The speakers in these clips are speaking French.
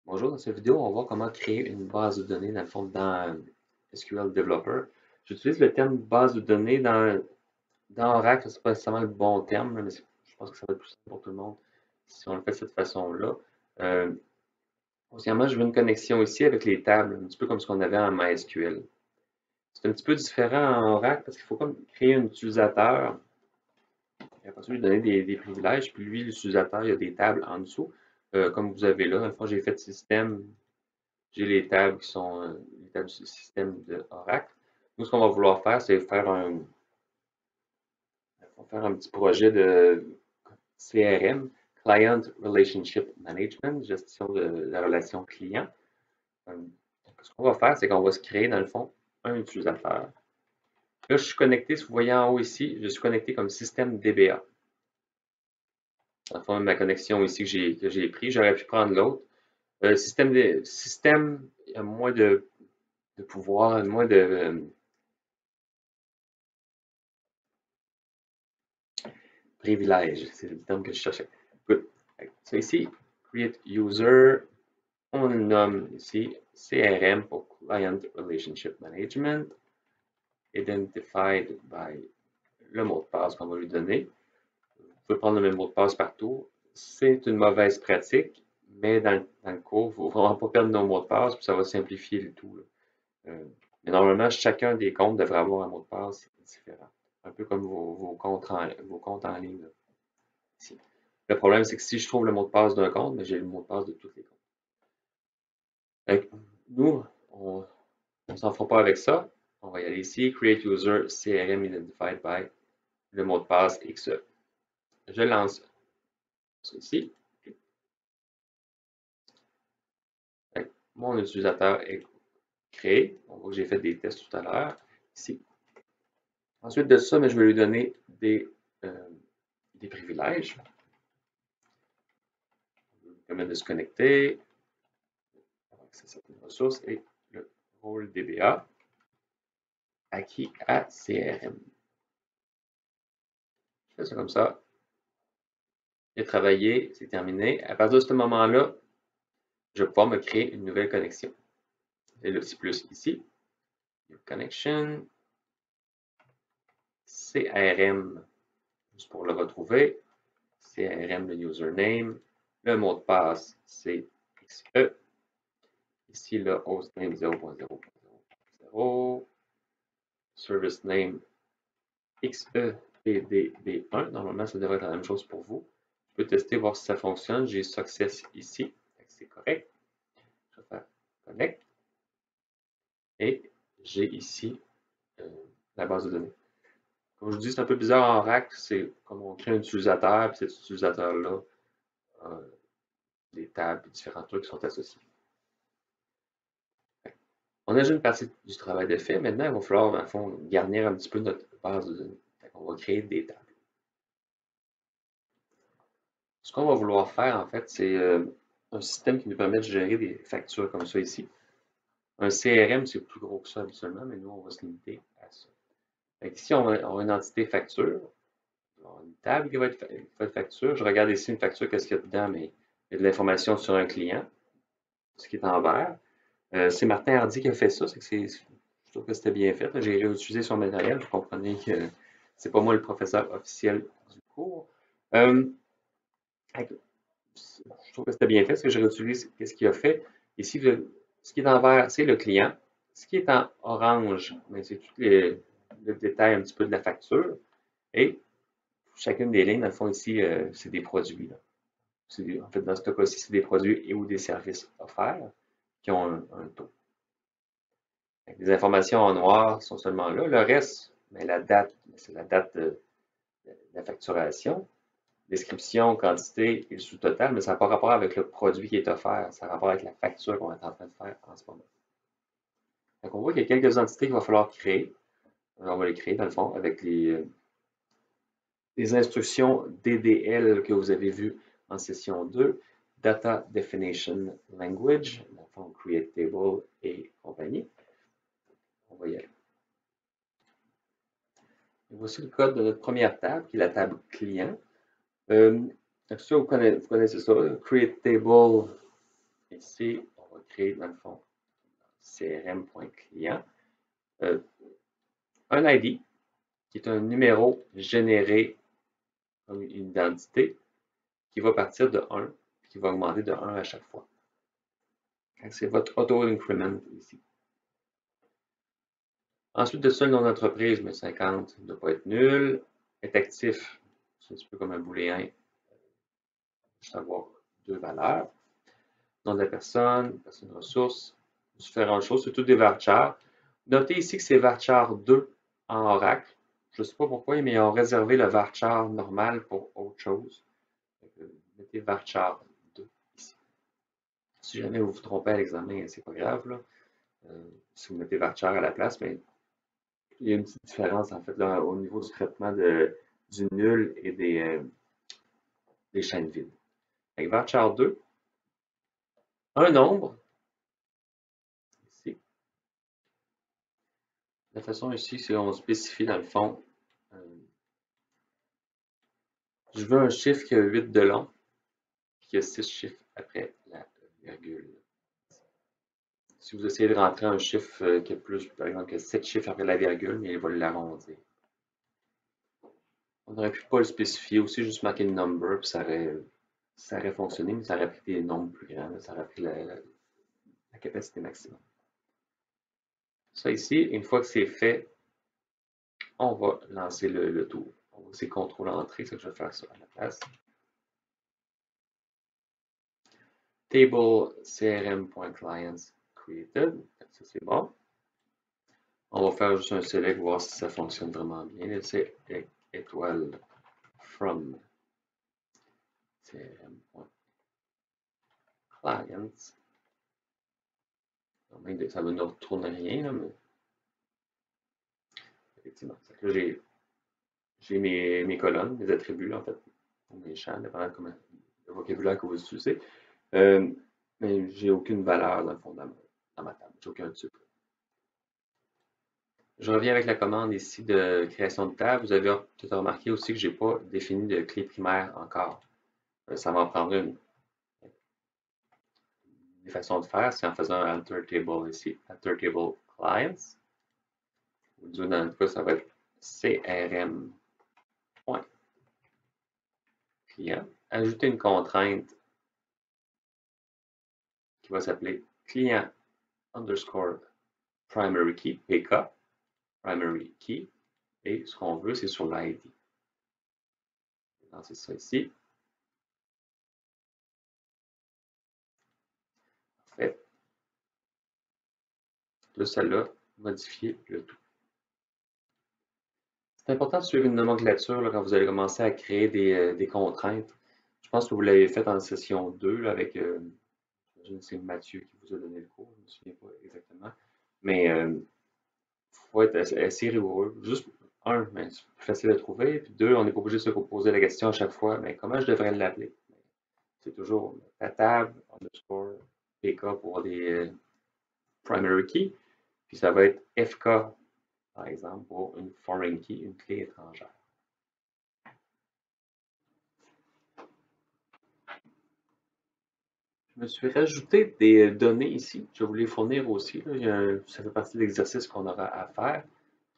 Bonjour, dans cette vidéo, on va voir comment créer une base de données dans le fond dans SQL Developer. J'utilise le terme base de données dans Oracle, ce n'est pas nécessairement le bon terme, mais je pense que ça va être plus simple pour tout le monde si on le fait de cette façon-là. Euh, Premièrement, je veux une connexion ici avec les tables, un petit peu comme ce qu'on avait en MySQL. C'est un petit peu différent en Oracle parce qu'il faut comme créer un utilisateur et après ça, lui donner des privilèges, puis lui, l'utilisateur, il y a des tables en dessous, comme vous avez là. Dans le fond, j'ai fait système. J'ai les tables qui sont les tables du système de Oracle. Nous, ce qu'on va vouloir faire, c'est faire un petit projet de CRM, Client Relationship Management, gestion de la relation client. Euh, Ce qu'on va faire, c'est qu'on va se créer, dans le fond, un utilisateur. Là, je suis connecté, si vous voyez en haut ici, je suis connecté comme système DBA. Dans le fond, ma connexion ici que j'ai pris, j'aurais pu prendre l'autre. Système, il y a moins de pouvoir, moins de privilège, c'est le terme que je cherchais. Good. Ça ici, create user, on le nomme ici CRM pour Client Relationship Management, identified by le mot de passe qu'on va lui donner. Vous pouvez prendre le même mot de passe partout. C'est une mauvaise pratique, mais dans le cours, il ne faut vraiment pas perdre nos mots de passe, puis ça va simplifier le tout. Mais normalement, chacun des comptes devrait avoir un mot de passe différent. Un peu comme vos comptes en ligne. Là, ici. Le problème, c'est que si je trouve le mot de passe d'un compte, j'ai le mot de passe de tous les comptes. Donc, nous, on ne s'en fera pas avec ça. On va y aller ici, Create User CRM Identified by le mot de passe XE. Je lance ceci. Donc, mon utilisateur est créé. On voit que j'ai fait des tests tout à l'heure. Ici. Ensuite de ça, je vais lui donner des privilèges. Je vais lui permettre de se connecter, accès à certaines ressources et le rôle DBA acquis à CRM. Je fais ça comme ça. J'ai travaillé, c'est terminé. À partir de ce moment-là, je vais pouvoir me créer une nouvelle connexion. C'est le petit plus ici. New connection. CRM, juste pour le retrouver. CRM, le username. Le mot de passe, c'est XE. Ici, le hostname 0.0.0.0. Service name XEPDB1. Normalement, ça devrait être la même chose pour vous. Je peux tester, voir si ça fonctionne. J'ai success ici. C'est correct. Je vais faire connect. Et j'ai ici la base de données. Comme je vous dis, c'est un peu bizarre en Oracle, c'est comme on crée un utilisateur, puis cet utilisateur-là a des tables et différents trucs qui sont associés. On a déjà une partie du travail de fait. Maintenant, il va falloir, dans le fond, garnir un petit peu notre base de données. On va créer des tables. Ce qu'on va vouloir faire, en fait, c'est un système qui nous permet de gérer des factures comme ça ici. Un CRM, c'est plus gros que ça habituellement, mais nous, on va se limiter à ça. Ici, on a une entité facture. Une table qui va être facture. Je regarde ici une facture, qu'est-ce qu'il y a dedans, mais il y a de l'information sur un client, ce qui est en vert. C'est Martin Hardy qui a fait ça, je trouve que c'était bien fait. J'ai réutilisé son matériel, vous comprenez que c'est pas moi le professeur officiel du cours. Je trouve que c'était bien fait, parce que je réutilise ce qu'il a fait. Ici, ce qui est en vert, c'est le client. Ce qui est en orange, c'est tout le détail un petit peu de la facture. Et chacune des lignes, dans le fond, ici, c'est des produits. En fait, dans ce cas-ci, c'est des produits et ou des services offerts qui ont un taux. Les informations en noir sont seulement là. Le reste, la date, c'est la date de la facturation. Description, quantité et le sous-total, mais ça n'a pas rapport avec le produit qui est offert. Ça a rapport avec la facture qu'on est en train de faire en ce moment. Donc, on voit qu'il y a quelques entités qu'il va falloir créer. On va les créer, dans le fond, avec les instructions DDL que vous avez vues en session 2. Data Definition Language, dans le fond, Create Table et compagnie. On va y aller. Et voici le code de notre première table, qui est la table client. Ça, vous connaissez ça, Create Table ici, on va créer, dans le fond, crm.client, un ID qui est un numéro généré comme une identité qui va partir de 1 et qui va augmenter de 1 à chaque fois. C'est votre auto-increment ici. Ensuite de ça, le nom d'entreprise, mais 50 ne doit pas être nul. Est actif, c'est un petit peu comme un booléen, juste avoir deux valeurs. Nom de la personne ressource, différentes choses, c'est tout des varchars. Notez ici que c'est varchar 2 en Oracle. Je ne sais pas pourquoi, mais ils ont réservé le varchar normal pour autre chose. Mettez varchar 2 ici. Si jamais vous vous trompez à l'examen, c'est pas grave. Là. Si vous mettez varchar à la place, mais il y a une petite différence en fait là, au niveau du traitement du nul et des chaînes vides. Avec varchar 2, un nombre, ici. La façon ici, c'est qu'on spécifie dans le fond, je veux un chiffre qui a 8 de long, puis qui a 6 chiffres après la virgule. Si vous essayez de rentrer un chiffre qui a plus, par exemple, que 7 chiffres après la virgule, mais il va l'arrondir. On aurait pu pas le spécifier aussi, juste marquer le number, puis ça aurait fonctionné, mais ça aurait pris des nombres plus grands, ça aurait pris la capacité maximum. Ça ici, une fois que c'est fait, on va lancer le tour. C'est CTRL-Entrée, c'est que je vais faire ça à la place. Table crm.clients created, ça c'est bon. On va faire juste un select, voir si ça fonctionne vraiment bien. C'est étoile from crm.clients. Ça ne nous retourne rien, là, mais effectivement. Là, j'ai mes colonnes, mes attributs, là, en fait, ou mes champs, dépendant de le vocabulaire que vous utilisez. Mais j'ai aucune valeur dans le fond dans ma table. J'ai aucun type. Je reviens avec la commande ici de création de table. Vous avez peut-être remarqué aussi que je n'ai pas défini de clé primaire encore. Ça va en prendre une. Des façons de faire, c'est en faisant un Enter Table ici. Enter Table Clients. Dans le cas, ça va être crm.client. Ajouter une contrainte qui va s'appeler client underscore primary key, PK, primary key. Et ce qu'on veut, c'est sur l'ID. Je vais lancer ça ici. Parfait. De celle-là, modifier le tout. C'est important de suivre une nomenclature là, quand vous allez commencer à créer des contraintes. Je pense que vous l'avez fait en session 2 là, avec, c'est Mathieu qui vous a donné le cours, je ne me souviens pas exactement. Mais il faut être assez rigoureux. Juste, un, ben, c'est plus facile à trouver. Puis deux, on n'est pas obligé de se poser la question à chaque fois, mais comment je devrais l'appeler? C'est toujours la table, underscore, PK pour des primary keys. Puis ça va être FK, par exemple, pour une foreign key, une clé étrangère. Je me suis rajouté des données ici. Je vais vous les fournir aussi. Là. Ça fait partie de l'exercice qu'on aura à faire.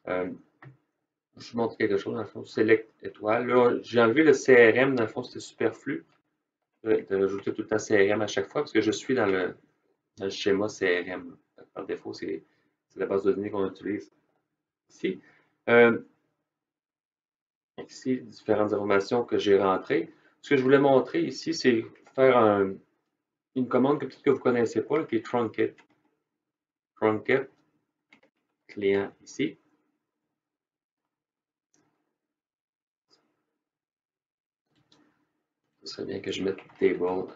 Je vous montre quelque chose, dans le fond, select étoile. Là, j'ai enlevé le CRM, dans le fond, c'était superflu de rajouter tout le temps CRM à chaque fois parce que je suis dans le schéma CRM. Par défaut, c'est la base de données qu'on utilise ici. Ici, différentes informations que j'ai rentrées. Ce que je voulais montrer ici, c'est faire une commande que peut-être que vous ne connaissez pas, qui est Trunket. Trunket, client ici. Ce serait bien que je mette table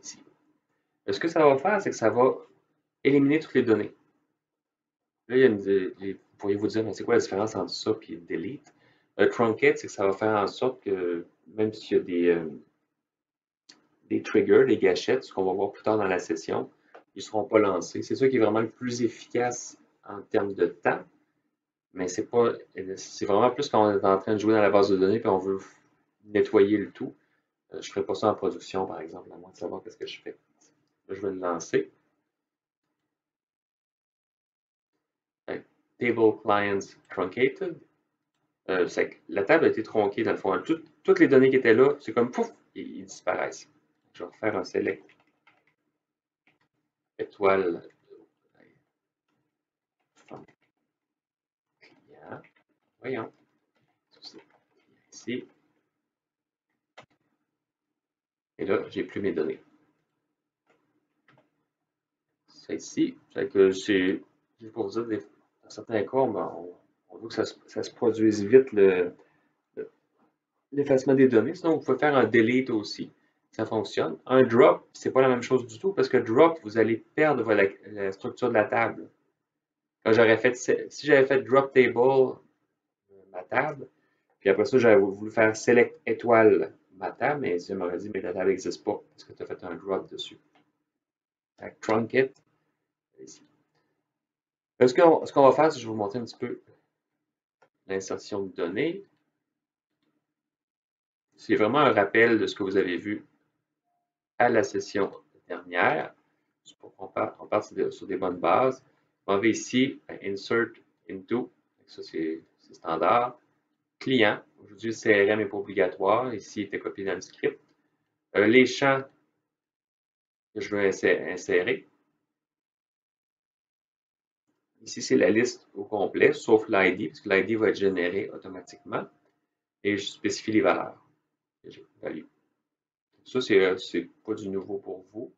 ici. Ce que ça va faire, c'est que ça va éliminer toutes les données. Là, vous pourriez vous dire, mais c'est quoi la différence entre ça et delete? Trunket, c'est que ça va faire en sorte que même s'il y a des triggers, des gâchettes, ce qu'on va voir plus tard dans la session, ils ne seront pas lancés. C'est ça qui est vraiment le plus efficace en termes de temps, mais c'est vraiment plus quand on est en train de jouer dans la base de données et on veut nettoyer le tout. Je ne ferai pas ça en production, par exemple, à moins de savoir qu'est-ce que je fais. Je vais le lancer. Table Clients Truncated. La table a été tronquée dans le fond. Toutes les données qui étaient là, c'est comme pouf, ils disparaissent. Je vais refaire un select étoile client. Voyons. Ici. Et là, j'ai plus mes données. Ça ici, c'est que c'est juste pour vous dire, dans certains cas, on veut que ça se produise vite l'effacement des données. Sinon, vous pouvez faire un delete aussi. Ça fonctionne. Un drop, c'est pas la même chose du tout parce que drop, vous allez perdre la structure de la table. Quand si j'avais fait drop table, ma table, puis après ça, j'avais voulu faire select étoile ma table, mais ça m'aurait dit, mais la table n'existe pas parce que tu as fait un drop dessus. Trunket, ici. Ce qu'on va faire, c'est que je vais vous montrer un petit peu l'insertion de données. C'est vraiment un rappel de ce que vous avez vu à la session dernière. Pour qu'on parte sur des bonnes bases. On va ici, Insert Into. Ça, c'est standard. Client. Aujourd'hui, le CRM n'est pas obligatoire. Ici, il était copié dans le script. Les champs que je veux insérer. Ici, c'est la liste au complet, sauf l'ID, parce que l'ID va être généré automatiquement. Et je spécifie les valeurs que j'ai values. Ça, c'est pas du nouveau pour vous.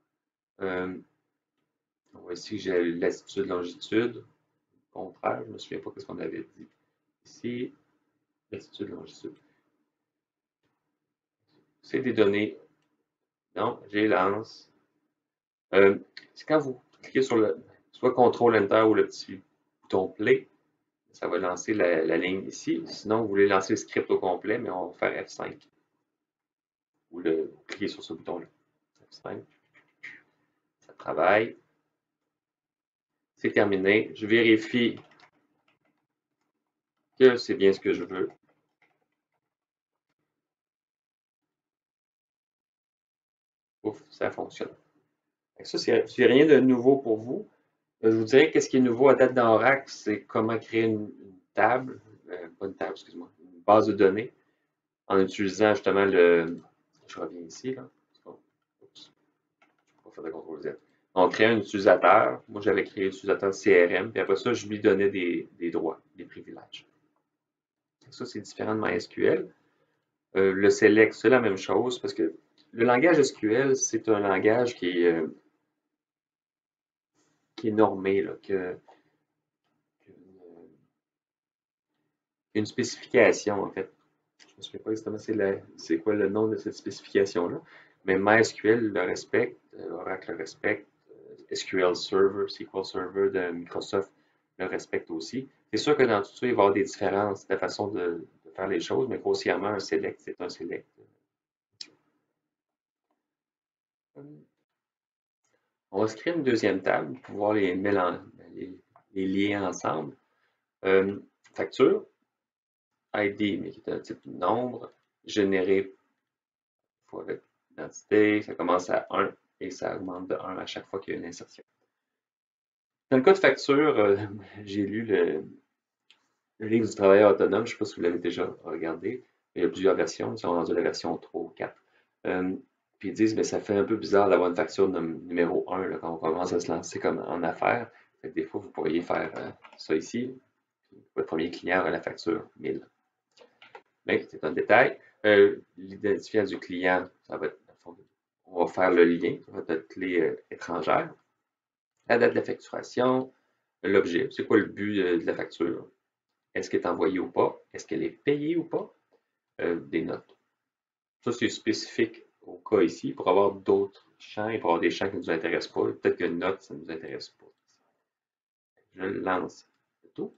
Ici, j'ai latitude, longitude. Au contraire, je ne me souviens pas ce qu'on avait dit. Ici, latitude, longitude. C'est des données. Non, j'ai lance. C'est quand vous cliquez sur le soit CTRL Enter ou le petit bouton Play, ça va lancer la ligne ici. Sinon, vous voulez lancer le script au complet, mais on va faire F5. Ou cliquer sur ce bouton-là. F5. Ça travaille. C'est terminé. Je vérifie que c'est bien ce que je veux. Ouf, ça fonctionne. Ça, c'est rien de nouveau pour vous. Je vous dirais qu'est-ce qui est nouveau à date dans Oracle, c'est comment créer une table, pas une table, excuse-moi, une base de données en utilisant justement je reviens ici, là. Oups, je vais faire de CTRL Z. On crée un utilisateur. Moi, j'avais créé l'utilisateur CRM, puis après ça, je lui donnais des droits, des privilèges. Ça, c'est différent de MySQL. Le select, c'est la même chose parce que le langage SQL, c'est un langage qui est normé, là, une spécification, en fait. Je ne me souviens pas exactement c'est quoi le nom de cette spécification-là, mais MySQL le respecte, Oracle le respecte, SQL Server, SQL Server de Microsoft le respecte aussi. C'est sûr que dans tout ça, il va y avoir des différences de façon de faire les choses, mais grossièrement, un select, c'est un select. On va se créer une deuxième table pour pouvoir les lier ensemble. Facture, ID, mais qui est un type nombre, généré fois l'identité, ça commence à 1 et ça augmente de 1 à chaque fois qu'il y a une insertion. Dans le cas de facture, j'ai lu le livre du travailleur autonome, je ne sais pas si vous l'avez déjà regardé, il y a plusieurs versions, ils sont rendus à la version 3 ou 4. Puis ils disent, mais ça fait un peu bizarre d'avoir une facture numéro 1 là, quand on commence à se lancer comme en affaires. Des fois, vous pourriez faire ça ici. Votre premier client aura la facture 1000. Mais c'est un détail. L'identifiant du client, ça va être, on va faire le lien, ça va être notre clé étrangère. La date de la facturation, l'objet, c'est quoi le but de la facture? Est-ce qu'elle est envoyée ou pas? Est-ce qu'elle est payée ou pas? Des notes. Ça, c'est spécifique au cas ici pour avoir d'autres champs et pour avoir des champs qui ne nous intéressent pas. Peut-être que note, ça ne nous intéresse pas. Je lance tout.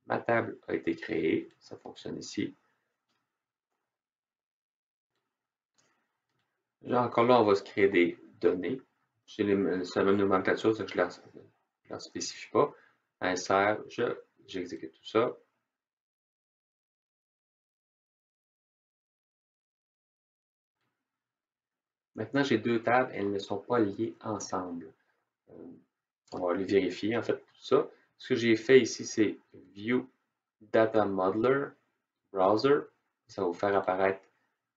Ma table a été créée. Ça fonctionne ici. Là, encore là, on va se créer des données. C'est la même nomenclature, c'est que je ne la spécifie pas. Insert, j'exécute tout ça. Maintenant, j'ai deux tables, elles ne sont pas liées ensemble. On va aller vérifier en fait tout ça. Ce que j'ai fait ici, c'est View Data Modeler Browser. Ça va vous faire apparaître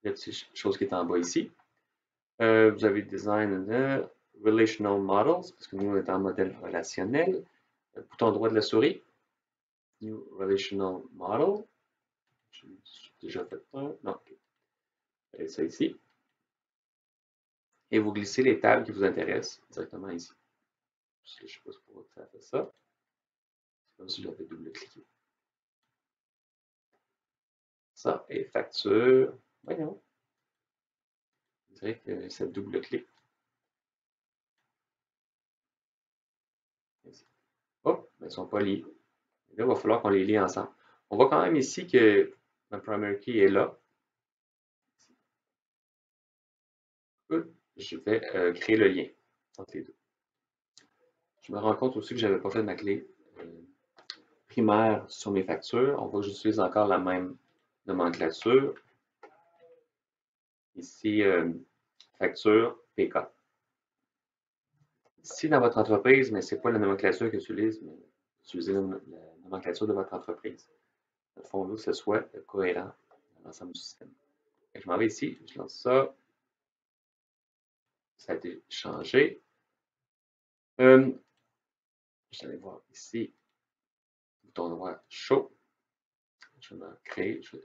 la petite chose qui est en bas ici. Vous avez Design Relational Models, parce que nous, on est en modèle relationnel. Bouton droit de la souris. New Relational Model. J'ai déjà fait un. Non, ok. Et ça ici. Et vous glissez les tables qui vous intéressent directement ici. Je ne sais pas pourquoi ça fait ça. C'est comme si j'avais double-cliqué. Ça, et facture. Voyons. Je dirais que c'est double-clic. Oh, mais ils ne sont pas liés. Là, il va falloir qu'on les lie ensemble. On voit quand même ici que ma primary key est là. Je vais créer le lien entre les deux. Je me rends compte aussi que je n'avais pas fait ma clé primaire sur mes factures. On voit que j'utilise encore la même nomenclature. Ici, facture PK. Si dans votre entreprise, mais ce n'est pas la nomenclature que j'utilise, mais utilisez la nomenclature de votre entreprise. Dans le fond, là, que ce soit cohérent dans l'ensemble du système. Je m'en vais ici, je lance ça. Ça a été changé. Je vais aller voir ici, bouton droit Show. Je vais me créer. Je ne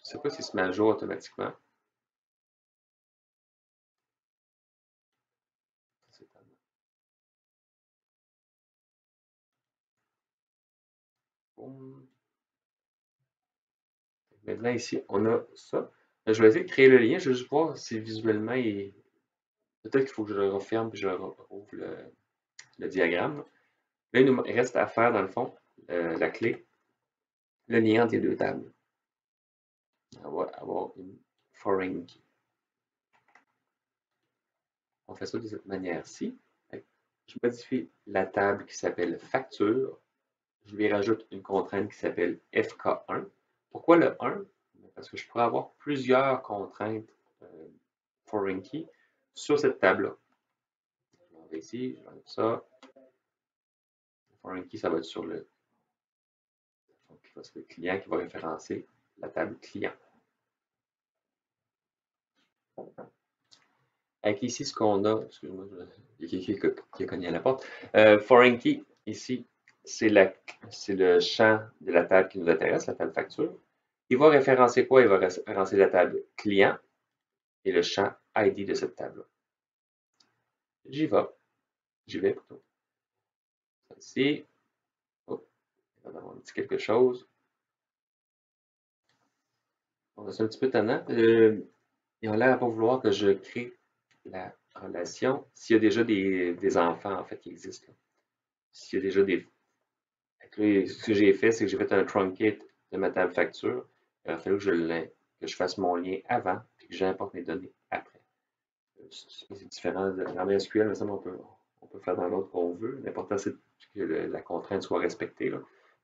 sais pas si se met à jour automatiquement. Maintenant, ici, on a ça. Je vais essayer de créer le lien. Je vais juste voir si visuellement, peut-être qu'il faut que je le referme et que je rouvre le diagramme. Là, il nous reste à faire, dans le fond, la clé, le lien entre les deux tables. On va avoir une foreign key. On fait ça de cette manière-ci. Je modifie la table qui s'appelle facture. Je lui rajoute une contrainte qui s'appelle FK1. Pourquoi le 1? Parce que je pourrais avoir plusieurs contraintes foreign key sur cette table-là. Je m'en vais ici, je enlève ça. Foreign key, ça va être sur le client qui va référencer la table client. Avec ici, ce qu'on a, excusez-moi, il y a quelqu'un qui a cogné à la porte. Foreign key, ici, c'est le champ de la table qui nous intéresse, la table facture. Il va référencer quoi? Il va référencer la table client et le champ ID de cette table-là. J'y vais plutôt. Ici, oh, on va avoir un petit quelque chose. C'est un petit peu tannant. Ils ont l'air à pas vouloir que je crée la relation s'il y a déjà des enfants en fait qui existent. S'il y a déjà des. Ce que j'ai fait, c'est que j'ai fait un truncate de ma table facture. Il a fallu que je fasse mon lien avant et que j'importe mes données après. C'est différent dans MySQL, mais ça, on peut faire dans l'autre qu'on veut. L'important, c'est que la contrainte soit respectée. Là.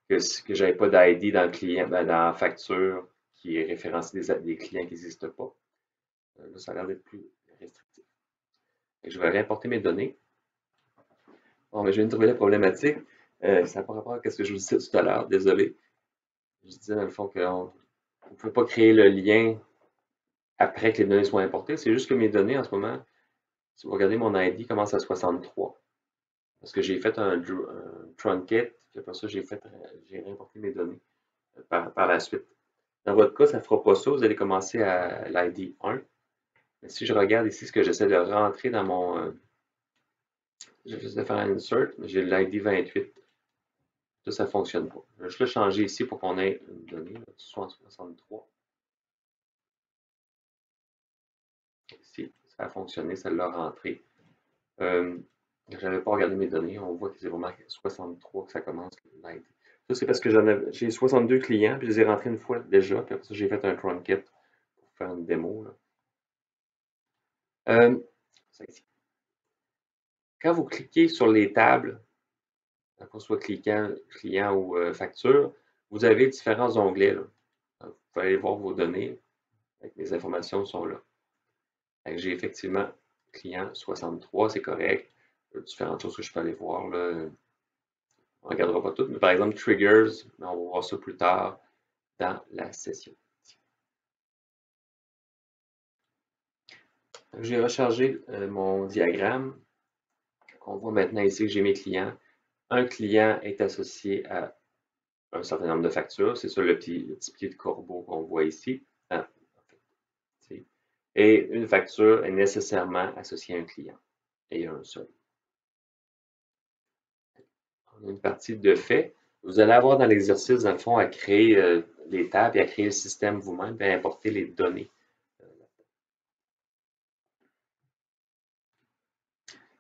Que je n'avais pas d'ID dans le client, dans la facture qui est référencé des clients qui n'existent pas. Là, ça a l'air d'être plus restrictif. Et je vais réimporter mes données. Bon, mais je viens de trouver la problématique. Ça n'a pas rapport à ce que je vous disais tout à l'heure, désolé. Je disais dans le fond qu'on ne peut pas créer le lien après que les données soient importées. C'est juste que mes données en ce moment, si vous regardez mon ID, commence à 63. Parce que j'ai fait un truncate, puis après ça, j'ai réimporté mes données par la suite. Dans votre cas, ça ne fera pas ça. Vous allez commencer à l'ID 1. Mais si je regarde ici ce que j'essaie de rentrer dans mon. J'essaie de faire un insert, mais j'ai l'ID 28. Ça ne fonctionne pas. Je vais juste le changer ici pour qu'on ait une donnée, 63. Ici, ça a fonctionné, ça l'a rentré. Je n'avais pas regardé mes données, on voit que c'est vraiment 63 que ça commence l'ID. Ça, c'est parce que j'ai 62 clients, puis je les ai rentrés une fois déjà, puis après ça, j'ai fait un truncate pour faire une démo. Ça ici. Quand vous cliquez sur les tables, qu'on soit client ou facture, vous avez différents onglets. Là. Vous pouvez aller voir vos données. Les informations sont là. J'ai effectivement client 63, c'est correct. Différentes choses que je peux aller voir, là. On ne regardera pas tout, mais par exemple, triggers, on va voir ça plus tard dans la session. J'ai rechargé mon diagramme. On voit maintenant ici que j'ai mes clients. Un client est associé à un certain nombre de factures. C'est ça le petit pied de corbeau qu'on voit ici. Et une facture est nécessairement associée à un client. Et un seul. On a une partie de fait. Vous allez avoir dans l'exercice, dans le fond, à créer les tables et à créer le système vous-même et à importer les données.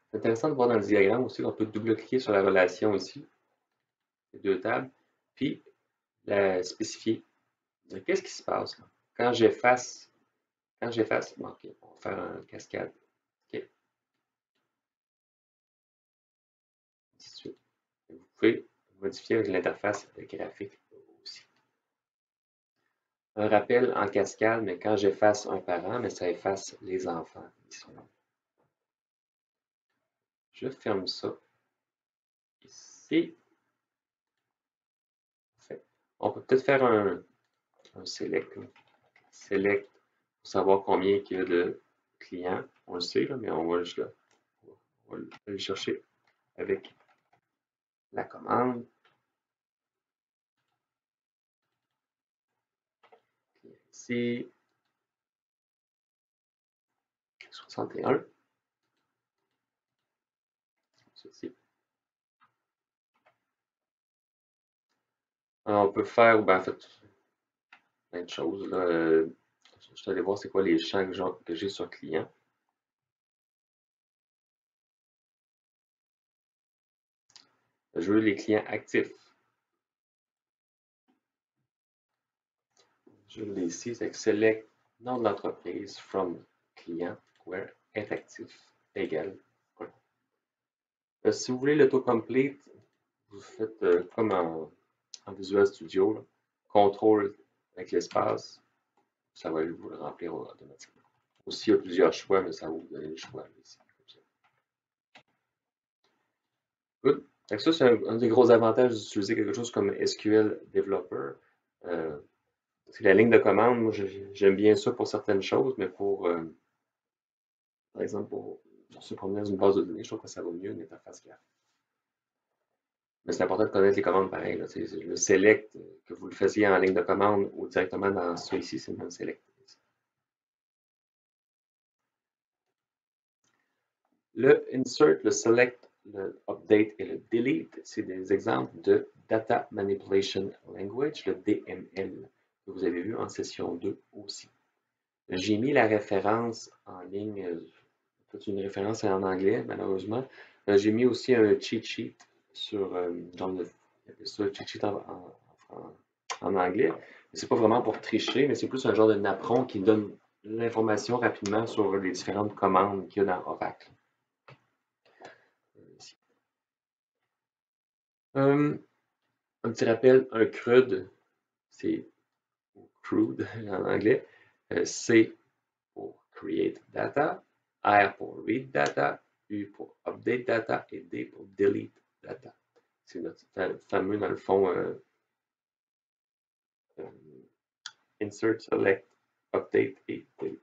C'est intéressant de voir dans le diagramme aussi qu'on peut double-cliquer sur la relation ici, les deux tables, puis la spécifier. Qu'est-ce qui se passe là? Quand j'efface, bon, ok, on va faire un cascade. Ok, ainsi de suite. Vous pouvez modifier avec l'interface graphique aussi. Un rappel en cascade, mais quand j'efface un parent, mais ça efface les enfants. Je ferme ça ici. On peut peut-être faire un select. Select pour savoir combien il y a de clients. On le sait, là, mais on va juste on va aller chercher avec la commande. Ici, 61. Ceci. On peut faire, ben, en fait, plein de choses. Là. Je vais aller voir c'est quoi les champs que j'ai sur client. Je veux les clients actifs. Je l'ai ici, c'est select nom de l'entreprise from client where est actif égale 1. Si vous voulez l'autocomplete, vous faites comme en Visual Studio, là, contrôle avec l'espace, ça va vous le remplir automatiquement. Aussi, il y a plusieurs choix, mais ça va vous donner le choix ici. Good. Ça, c'est un des gros avantages d'utiliser quelque chose comme SQL Developer. C'est la ligne de commande. Moi, j'aime bien ça pour certaines choses, mais par exemple, pour se promener dans une base de données, je trouve que ça va mieux une interface graphique. Mais c'est important de connaître les commandes pareil. Là, le select, que vous le faisiez en ligne de commande ou directement dans ça ici, c'est le même select. Le insert, le select, le update et le delete, c'est des exemples de Data Manipulation Language, le DML, que vous avez vu en session 2 aussi. J'ai mis la référence en ligne, une référence en anglais, malheureusement. J'ai mis aussi un cheat sheet sur, cheat sheet en anglais. C'est pas vraiment pour tricher, mais c'est plus un genre de napperon qui donne l'information rapidement sur les différentes commandes qu'il y a dans Oracle. Un petit rappel, un CRUD, c'est crude en anglais. C pour create data, R pour read data, U pour update data et D pour delete data. C'est notre fameux, dans le fond, insert, select, update et delete.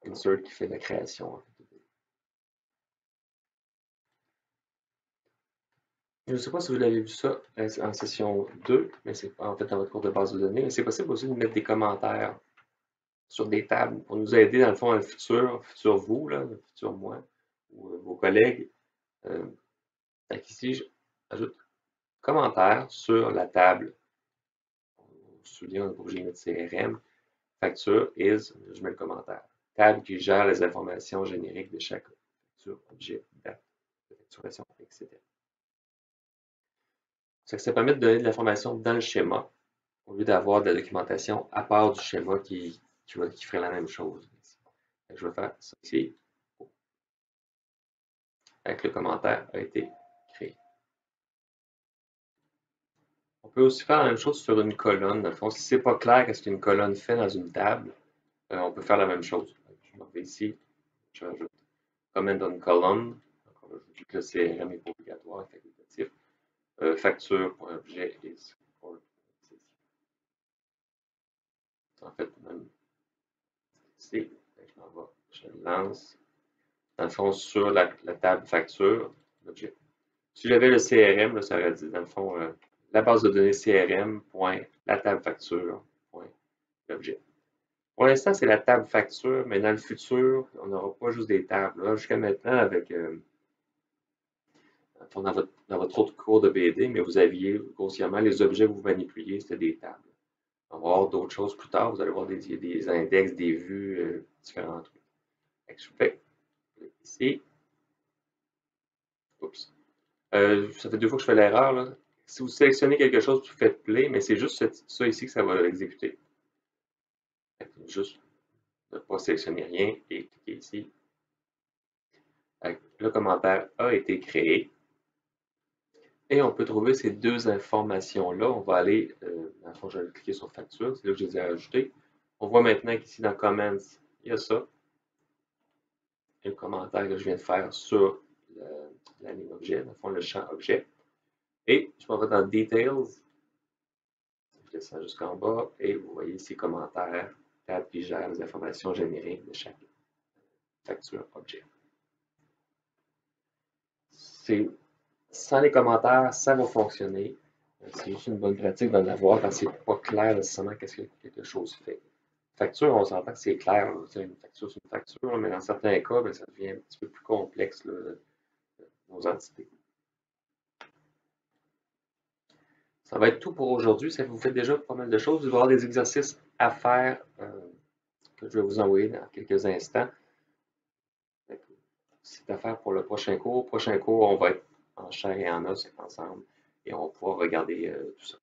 Insert qui fait la création. Je ne sais pas si vous l'avez vu ça en session 2, mais c'est en fait dans votre cours de base de données. C'est possible aussi de mettre des commentaires sur des tables pour nous aider, dans le fond, un futur vous, là, un futur moi, ou vos collègues. Ici, j'ajoute commentaire sur la table. On se souvient, on n'est pas obligé de mettre CRM. Facture is, je mets le commentaire. Table qui gère les informations génériques de chaque facture, objet, date, facturation, etc. Ça permet de donner de l'information dans le schéma au lieu d'avoir de la documentation à part du schéma qui ferait la même chose. Je vais faire ça ici. Avec le commentaire a été créé. On peut aussi faire la même chose sur une colonne. Dans le fond, si ce n'est pas clair qu'est-ce qu'une colonne fait dans une table, on peut faire la même chose. Je m'en vais ici, je rajoute comment on column. Donc, on va ajouter que le CRM n'est pas obligatoire, facultatif. Facture.objet is or. En fait, même ici, je m'en vais, je le lance. Dans le fond, sur la table facture, l'objet. Si j'avais le CRM, là, ça aurait dit, dans le fond, la base de données CRM, point, la table facture, point, l'objet. Pour l'instant, c'est la table facture, mais dans le futur, on n'aura pas juste des tables. Jusqu'à maintenant, avec dans votre autre cours de BD, mais vous aviez grossièrement les objets que vous manipuliez, c'était des tables. On va voir d'autres choses plus tard. Vous allez voir des index, des vues, différents trucs. Je fais ici. Oups. Ça fait 2 fois que je fais l'erreur. Si vous sélectionnez quelque chose, vous faites play, mais c'est juste ça ici que ça va exécuter. Juste ne pas sélectionner rien et cliquer ici. Le commentaire a été créé. Et on peut trouver ces deux informations-là. On va aller, dans le fond, je vais cliquer sur facture, c'est là que je les ai ajoutées. On voit maintenant qu'ici dans Comments, il y a ça. Et le commentaire que je viens de faire sur la ligne objet, dans le fond, le champ objet. Et je m'en vais dans Details. Je descends jusqu'en bas et vous voyez ces commentaires, tab qui gère les informations génériques de chaque facture objet. Sans les commentaires, ça va fonctionner. C'est juste une bonne pratique d'en avoir quand c'est pas clair nécessairement qu'est-ce que quelque chose fait. Facture, on s'entend que c'est clair. Une facture, c'est une facture, mais dans certains cas, ben, ça devient un petit peu plus complexe, là, nos entités. Ça va être tout pour aujourd'hui. Ça vous fait déjà pas mal de choses. Vous allez avoir des exercices à faire que je vais vous envoyer dans quelques instants. C'est à faire pour le prochain cours. Prochain cours, on va être en chair et en os ensemble et on va pouvoir regarder tout ça.